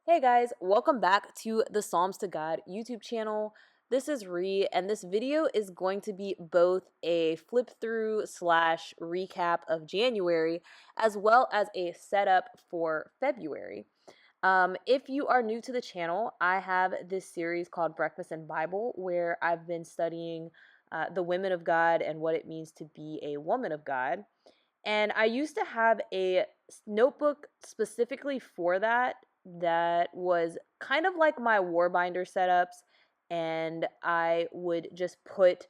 Hey guys, welcome back to the Psalms to God YouTube channel. This is Ree, and this video is going to be both a flip through slash recap of January, as well as a setup for February. If you are new to the channel, I have this series called Breakfast and Bible, where I've been studying the women of God and what it means to be a woman of God. And I used to have a notebook specifically for that was kind of like my war binder setups, and I would just put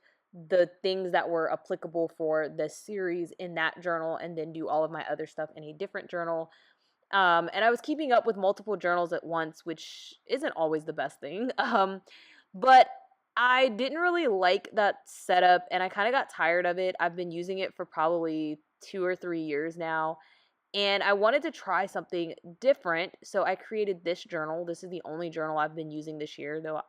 the things that were applicable for the series in that journal and then do all of my other stuff in a different journal. And I was keeping up with multiple journals at once, which isn't always the best thing. But I didn't really like that setup and I kind of got tired of it. I've been using it for probably 2 or 3 years now. And I wanted to try something different. So I created this journal. This is the only journal I've been using this year, though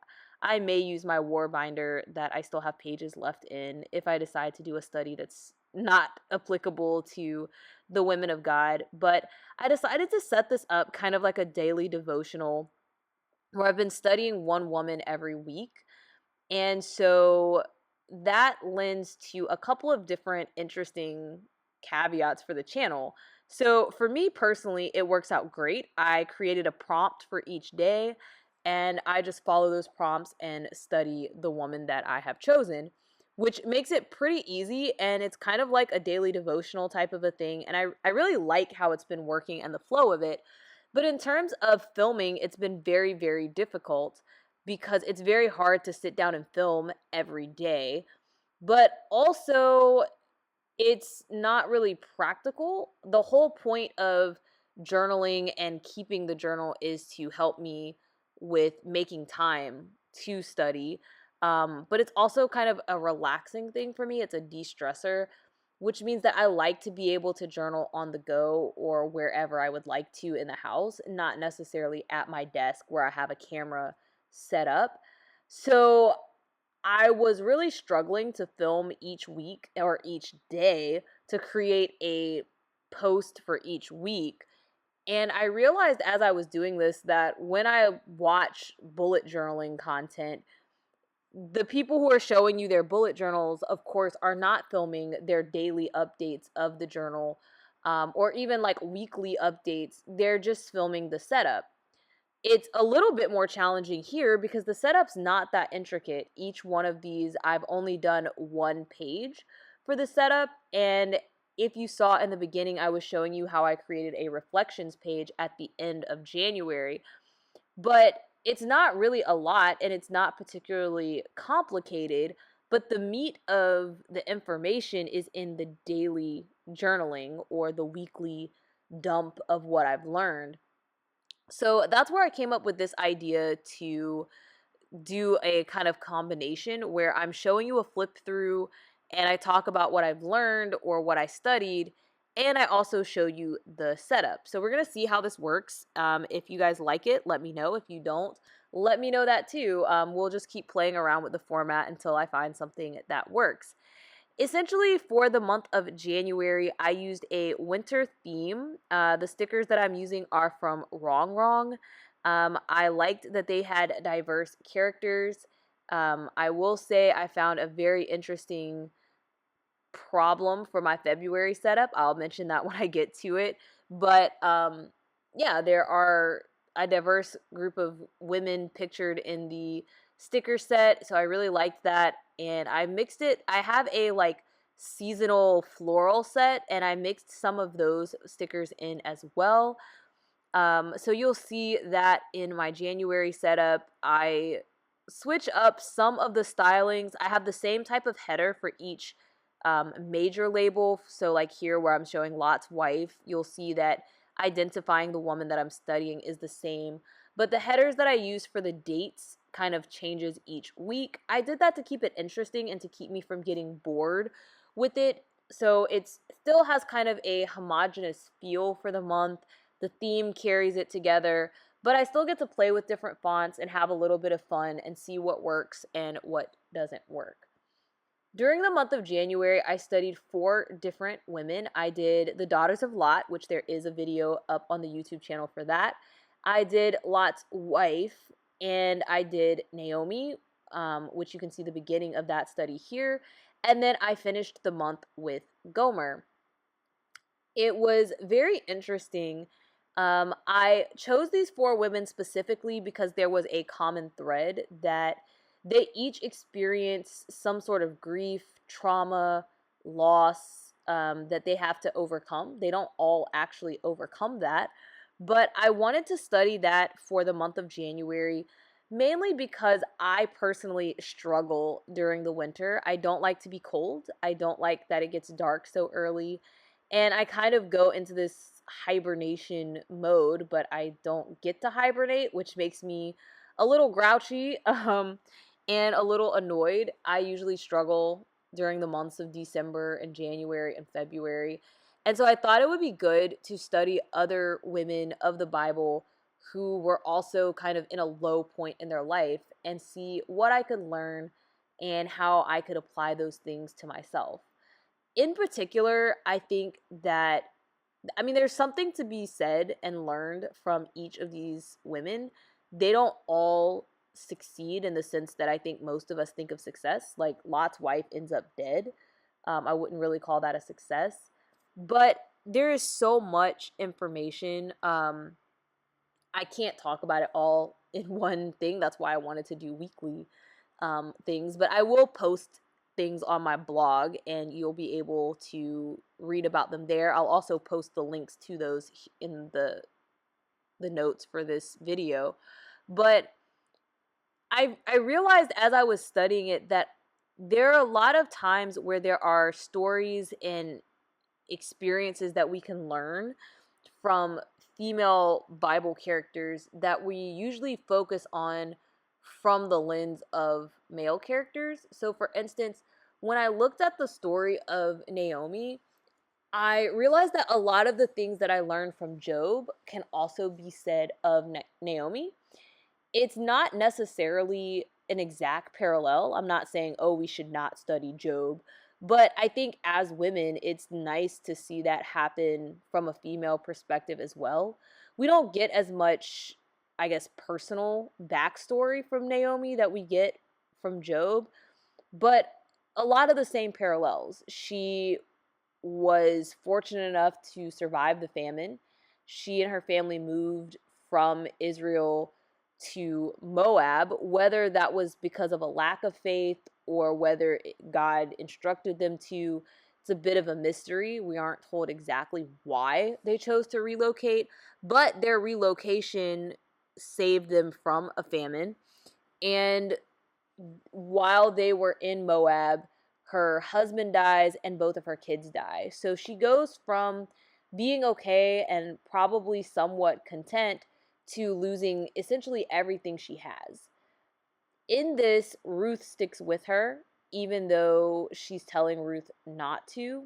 I may use my war binder that I still have pages left in if I decide to do a study that's not applicable to the women of God. But I decided to set this up kind of like a daily devotional where I've been studying one woman every week. And so that lends to a couple of different interesting caveats for the channel. So for me personally, it works out great. I created a prompt for each day, and I just follow those prompts and study the woman that I have chosen, which makes it pretty easy, and it's kind of like a daily devotional type of a thing. And I really like how it's been working and the flow of it. But in terms of filming, it's been very, very difficult because it's very hard to sit down and film every day. But also, it's not really practical. The whole point of journaling and keeping the journal is to help me with making time to study. But it's also kind of a relaxing thing for me. It's a de-stressor, which means that I like to be able to journal on the go or wherever I would like to in the house, not necessarily at my desk where I have a camera set up. So I was really struggling to film each week or each day to create a post for each week. And I realized as I was doing this that when I watch bullet journaling content, the people who are showing you their bullet journals, of course, are not filming their daily updates of the journal, or even like weekly updates. They're just filming the setup. It's a little bit more challenging here because the setup's not that intricate. Each one of these, I've only done one page for the setup. And if you saw in the beginning, I was showing you how I created a reflections page at the end of January. But it's not really a lot and it's not particularly complicated. But the meat of the information is in the daily journaling or the weekly dump of what I've learned. So that's where I came up with this idea to do a kind of combination where I'm showing you a flip through and I talk about what I've learned or what I studied, and I also show you the setup. So we're going to see how this works. If you guys like it, let me know. If you don't, let me know that too. We'll just keep playing around with the format until I find something that works. Essentially, for the month of January, I used a winter theme. The stickers that I'm using are from Wrong Wrong. I liked that they had diverse characters. I will say I found a very interesting problem for my February setup. I'll mention that when I get to it. But yeah, there are a diverse group of women pictured in the sticker set. So I really liked that. And I mixed it. I have a like seasonal floral set, and I mixed some of those stickers in as well. So you'll see that in my January setup, I switch up some of the stylings. I have the same type of header for each major label. So like here where I'm showing Lot's wife, you'll see that identifying the woman that I'm studying is the same. But the headers that I use for the dates kind of changes each week. I did that to keep it interesting and to keep me from getting bored with it. So it still has kind of a homogenous feel for the month. The theme carries it together, but I still get to play with different fonts and have a little bit of fun and see what works and what doesn't work. During the month of January, I studied 4 different women. I did the Daughters of Lot, which there is a video up on the YouTube channel for that. I did Lot's wife, and I did Naomi, which you can see the beginning of that study here. And then I finished the month with Gomer. It was very interesting. I chose these four women specifically because there was a common thread that they each experience some sort of grief, trauma, loss that they have to overcome. They don't all actually overcome that. But I wanted to study that for the month of January, mainly because I personally struggle during the winter. I don't like to be cold. I don't like that it gets dark so early, and I kind of go into this hibernation mode, but I don't get to hibernate, which makes me a little grouchy and a little annoyed. I usually struggle during the months of December and January and February. And so I thought it would be good to study other women of the Bible who were also kind of in a low point in their life and see what I could learn and how I could apply those things to myself. In particular, I think that, I mean, there's something to be said and learned from each of these women. They don't all succeed in the sense that I think most of us think of success. Like Lot's wife ends up dead. I wouldn't really call that a success. But there is so much information. I can't talk about it all in one thing. That's why I wanted to do weekly things. But I will post things on my blog, and you'll be able to read about them there. I'll also post the links to those in the notes for this video. But I realized as I was studying it that there are a lot of times where there are stories and experiences that we can learn from female Bible characters that we usually focus on from the lens of male characters. So, for instance, when I looked at the story of Naomi, I realized that a lot of the things that I learned from Job can also be said of Naomi. It's not necessarily an exact parallel. I'm not saying, oh, we should not study Job. But I think as women, it's nice to see that happen from a female perspective as well. We don't get as much, I guess, personal backstory from Naomi that we get from Job, but a lot of the same parallels. She was fortunate enough to survive the famine. She and her family moved from Israel to Moab, whether that was because of a lack of faith or whether God instructed them to. It's a bit of a mystery. We aren't told exactly why they chose to relocate, but their relocation saved them from a famine. And while they were in Moab, her husband dies and both of her kids die. So she goes from being okay and probably somewhat content to losing essentially everything she has. In this, Ruth sticks with her, even though she's telling Ruth not to.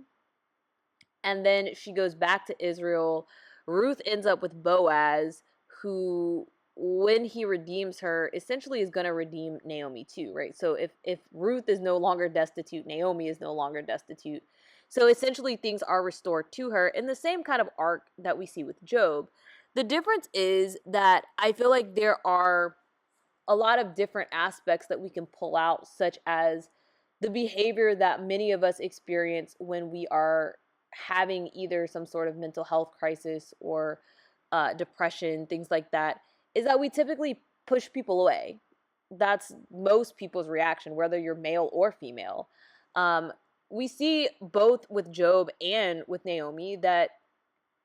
And then she goes back to Israel. Ruth ends up with Boaz, who, when he redeems her, essentially is going to redeem Naomi too, right? So if Ruth is no longer destitute, Naomi is no longer destitute. So essentially things are restored to her in the same kind of arc that we see with Job. The difference is that I feel like there are a lot of different aspects that we can pull out, such as the behavior that many of us experience when we are having either some sort of mental health crisis or depression, things like that, is that we typically push people away. That's most people's reaction, whether you're male or female. Um, we see both with Job and with Naomi that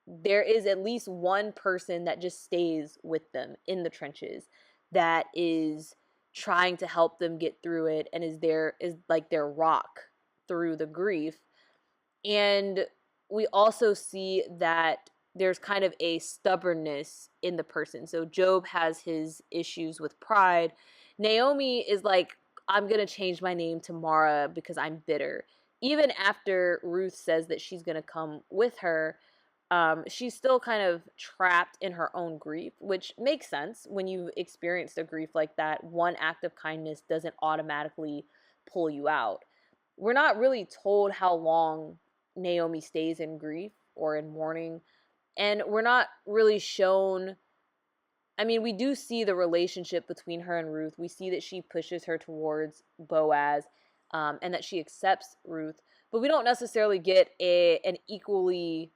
there is at least one person that just stays with them in the trenches, that is trying to help them get through it and is like their rock through the grief. And we also see that there's kind of a stubbornness in the person. So Job has his issues with pride. Naomi is like, I'm going to change my name to Mara because I'm bitter. Even after Ruth says that she's going to come with her, she's still kind of trapped in her own grief, which makes sense. When you've experienced a grief like that, one act of kindness doesn't automatically pull you out. We're not really told how long Naomi stays in grief or in mourning, and we're not really shown I mean, we do see the relationship between her and Ruth. We see that she pushes her towards Boaz, and that she accepts Ruth, but we don't necessarily get an equally,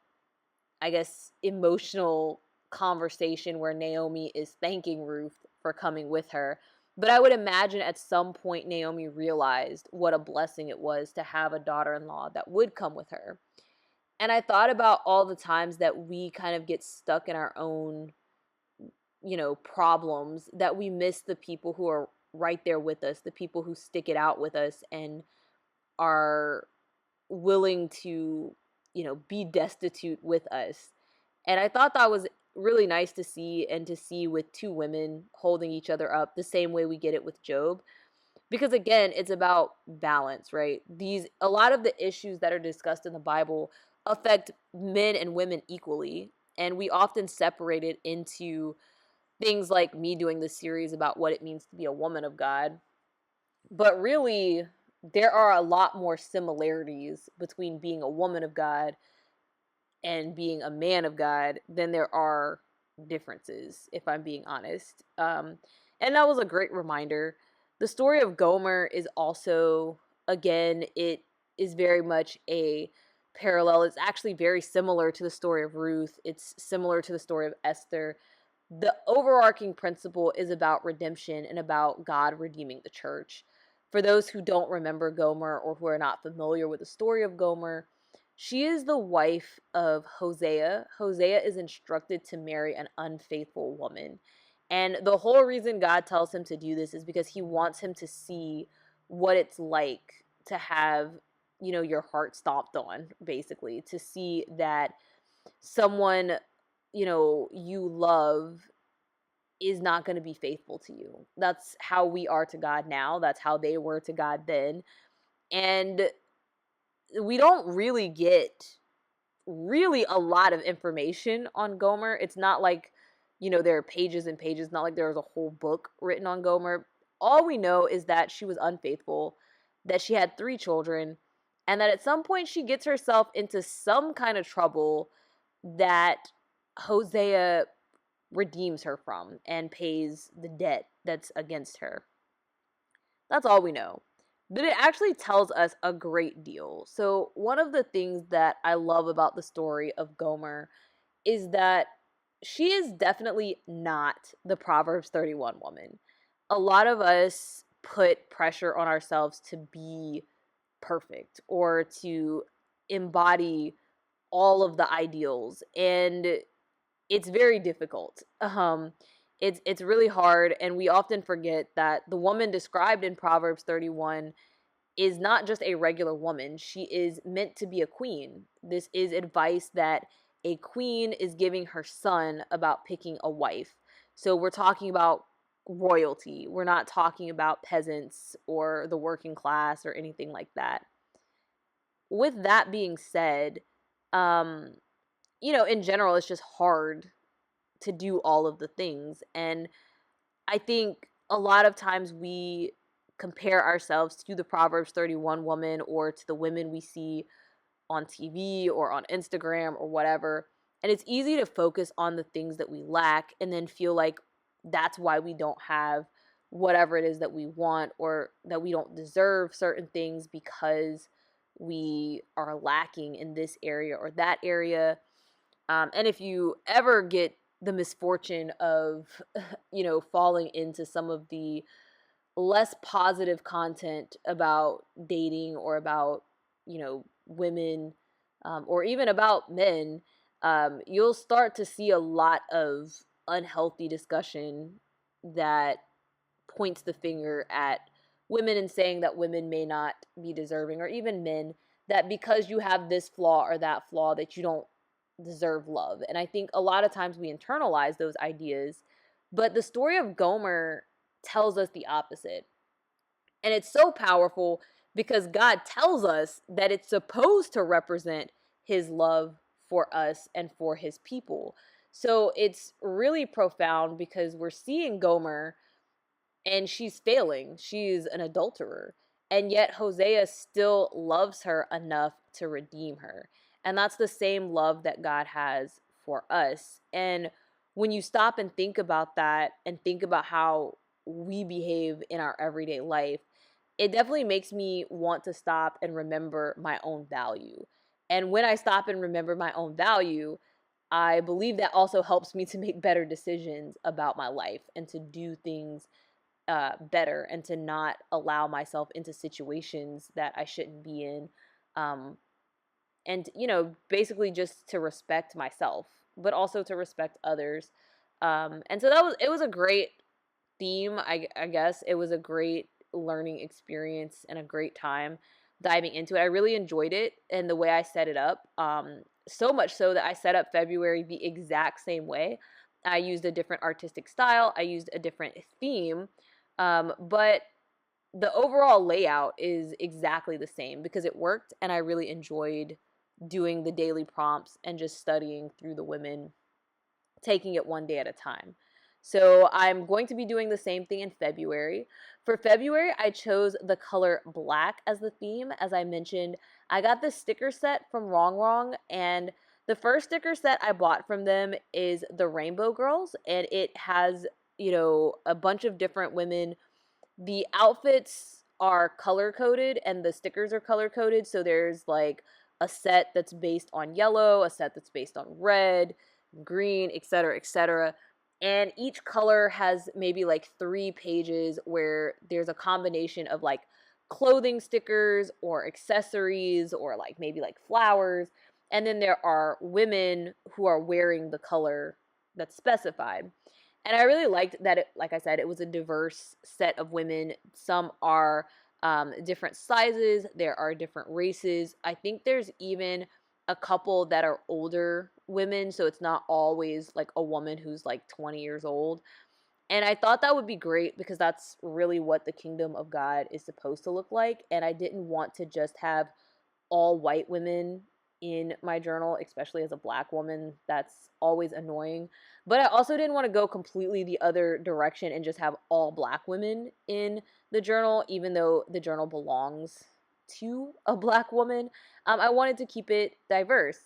I guess, emotional conversation where Naomi is thanking Ruth for coming with her. But I would imagine at some point Naomi realized what a blessing it was to have a daughter-in-law that would come with her. And I thought about all the times that we kind of get stuck in our own, problems, that we miss the people who are right there with us, the people who stick it out with us and are willing to, be destitute with us. And I thought that was really nice to see, and to see with two women holding each other up the same way we get it with Job. Because again, it's about balance, right? A lot of the issues that are discussed in the Bible affect men and women equally, and we often separate it into things like me doing this series about what it means to be a woman of God. But really, there are a lot more similarities between being a woman of God and being a man of God than there are differences, if I'm being honest. And that was a great reminder. The story of Gomer is also, again, it is very much a parallel. It's actually very similar to the story of Ruth, it's similar to the story of Esther. The overarching principle is about redemption and about God redeeming the church. For those who don't remember Gomer or who are not familiar with the story of Gomer, she is the wife of Hosea. Hosea is instructed to marry an unfaithful woman. And the whole reason God tells him to do this is because he wants him to see what it's like to have, your heart stomped on, basically, to see that someone, you love is not going to be faithful to you. That's how we are to God now. That's how they were to God then. And we don't really get really a lot of information on Gomer. It's not like, there are pages and pages, not like there was a whole book written on Gomer. All we know is that she was unfaithful, that she had 3 children, and that at some point she gets herself into some kind of trouble that Hosea redeems her from and pays the debt that's against her. That's all we know. But it actually tells us a great deal. So, one of the things that I love about the story of Gomer is that she is definitely not the Proverbs 31 woman. A lot of us put pressure on ourselves to be perfect or to embody all of the ideals, and it's very difficult. It's really hard, and we often forget that the woman described in Proverbs 31 is not just a regular woman. She is meant to be a queen. This is advice that a queen is giving her son about picking a wife. So we're talking about royalty. We're not talking about peasants or the working class or anything like that. With that being said, um, in general, it's just hard to do all of the things. And I think a lot of times we compare ourselves to the Proverbs 31 woman or to the women we see on TV or on Instagram or whatever. And it's easy to focus on the things that we lack and then feel like that's why we don't have whatever it is that we want, or that we don't deserve certain things because we are lacking in this area or that area. And if you ever get the misfortune of, falling into some of the less positive content about dating or about, women, or even about men, you'll start to see a lot of unhealthy discussion that points the finger at women and saying that women may not be deserving, or even men, that because you have this flaw or that flaw that you don't deserve love. And I think a lot of times we internalize those ideas, but the story of Gomer tells us the opposite. And it's so powerful because God tells us that it's supposed to represent his love for us and for his people. So it's really profound because we're seeing Gomer and she's failing. She's an adulterer. And yet Hosea still loves her enough to redeem her. And that's the same love that God has for us. And when you stop and think about that and think about how we behave in our everyday life, it definitely makes me want to stop and remember my own value. And when I stop and remember my own value, I believe that also helps me to make better decisions about my life and to do things better and to not allow myself into situations that I shouldn't be in. Um, and, basically just to respect myself, but also to respect others. And so it was a great theme. I guess it was a great learning experience and a great time diving into it. I really enjoyed it and the way I set it up. So much so that I set up February the exact same way. I used a different artistic style. I used a different theme. But the overall layout is exactly the same because it worked and I really enjoyed doing the daily prompts and just studying through the women, taking it one day at a time. So I'm going to be doing the same thing in February. For February, I chose the color black as the theme. As I mentioned, I got this sticker set from Wrong Wrong, and the first sticker set I bought from them is the Rainbow Girls, and it has, a bunch of different women. The outfits are color coded and the stickers are color coded. So there's like a set that's based on yellow, a set that's based on red, green, etc., etc. And each color has maybe like 3 pages where there's a combination of like clothing stickers or accessories or like maybe like flowers. And then there are women who are wearing the color that's specified. And I really liked that like I said, it was a diverse set of women. Some are different sizes, there are different races. I think there's even a couple that are older women, so it's not always like a woman who's like 20 years old. And I thought that would be great because that's really what the kingdom of God is supposed to look like. And I didn't want to just have all white women in my journal, especially as a black woman. That's always annoying. But I also didn't want to go completely the other direction and just have all black women in the journal, even though the journal belongs to a black woman. I wanted to keep it diverse.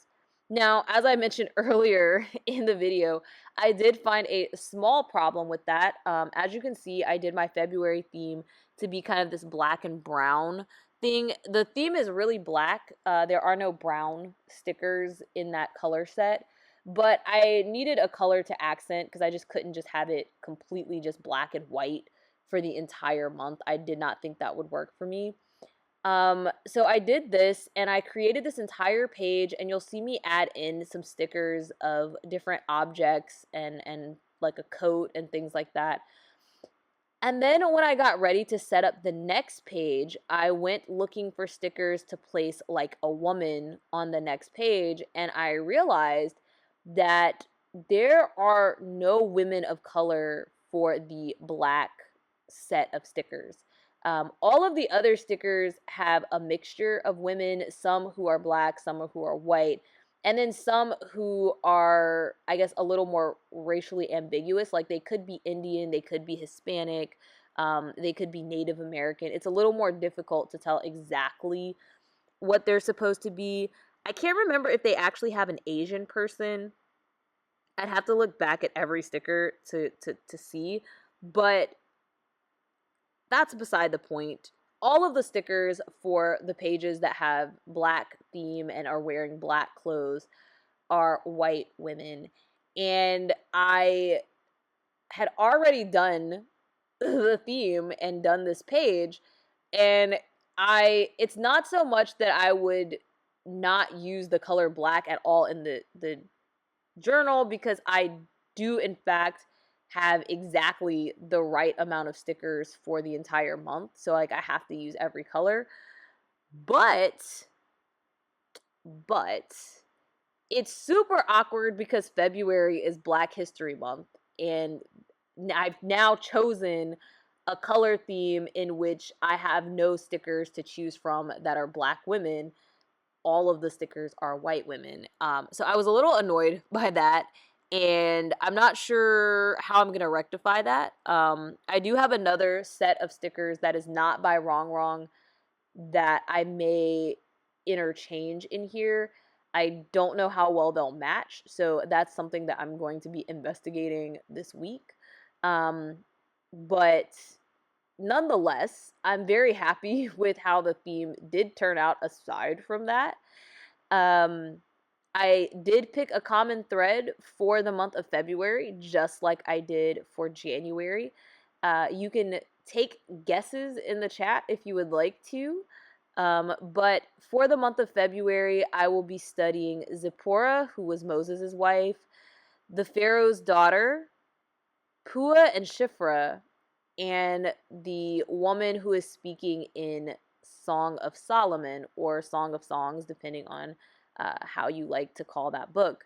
Now, as I mentioned earlier in the video, I did find a small problem with that. As you can see, I did my February theme to be kind of this black and brown thing. The theme is really black. There are no brown stickers in that color set, but I needed a color to accent because I just couldn't just have it completely just black and white for the entire month. I did not think that would work for me. So I did this and I created this entire page, and you'll see me add in some stickers of different objects and like a coat and things like that. And then when I got ready to set up the next page, I went looking for stickers to place like a woman on the next page, and I realized that there are no women of color for the black set of stickers. All of the other stickers have a mixture of women, some who are black, some who are white, and then some who are, I guess, a little more racially ambiguous. Like they could be Indian, they could be Hispanic, they could be Native American. It's a little more difficult to tell exactly what they're supposed to be. I can't remember if they actually have an Asian person. I'd have to look back at every sticker to see, but that's beside the point. All of the stickers for the pages that have black theme and are wearing black clothes are white women. And I had already done the theme and done this page, and it's not so much that I would not use the color black at all in the journal, because I do in fact have exactly the right amount of stickers for the entire month. So like I have to use every color. But but it's super awkward because February is Black History Month, and I've now chosen a color theme in which I have no stickers to choose from that are black women. All of the stickers are white women. So I was a little annoyed by that, and I'm not sure how I'm going to rectify that. I do have another set of stickers that is not by Wrong Wrong that I may interchange in here. I don't know how well they'll match, so that's something that I'm going to be investigating this week. Um, but nonetheless, I'm very happy with how the theme did turn out aside from that. Um, I did pick a common thread for the month of February, just like I did for January. You can take guesses in the chat if you would like to. But for the month of February, I will be studying Zipporah, who was Moses' wife, the Pharaoh's daughter, Pua and Shiphrah, and the woman who is speaking in Song of Solomon or Song of Songs, depending on how you like to call that book.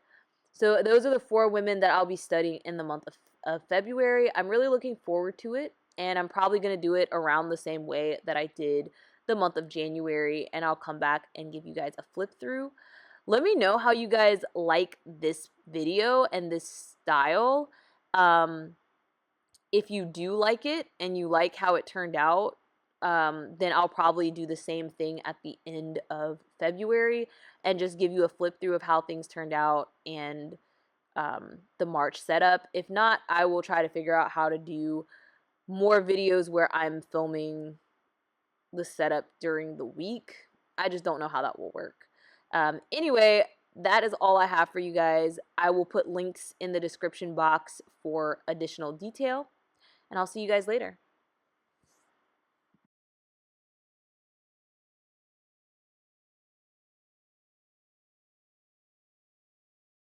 So those are the 4 women that I'll be studying in the month of February. I'm really looking forward to it, and I'm probably going to do it around the same way that I did the month of January, and I'll come back and give you guys a flip through. Let me know how you guys like this video and this style. If you do like it and you like how it turned out, then I'll probably do the same thing at the end of February and just give you a flip through of how things turned out and the March setup. If not, I will try to figure out how to do more videos where I'm filming the setup during the week. I just don't know how that will work. Anyway, that is all I have for you guys. I will put links in the description box for additional detail, and I'll see you guys later.